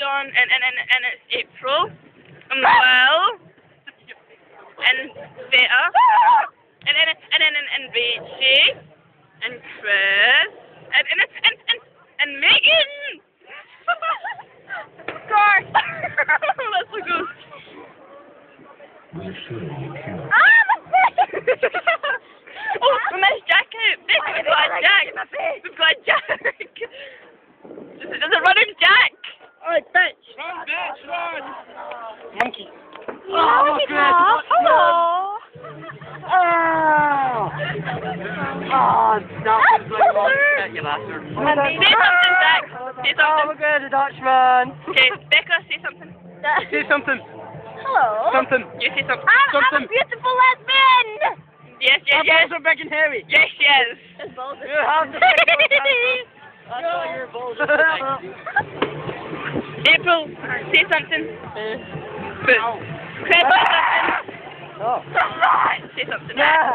on, and it's April, and Will, and Beta, and Rachie, and Chris, and Megan! Of course! Let's go. We're sure you cannot. Ah, my face! Oh, we missed Jack out. We've got Jack. We've got Jack. There's a running Jack. Alright, bitch! Run, bitch, run! Monkey. Oh, hello. Oh, stop it, bloody you bastard. Say something, Jack. Say Oh, something. we're good, the Dutchman. Okay, Becca, say something. Say something. Hello. Something. You say something. Something. I'm a beautiful lesbian. Yes, yes, yes. Balls are big and hairy. Yes, yes. You have to pick That's why your balls are so big. April, say something. Chris, say something. Oh. Say something. Yeah.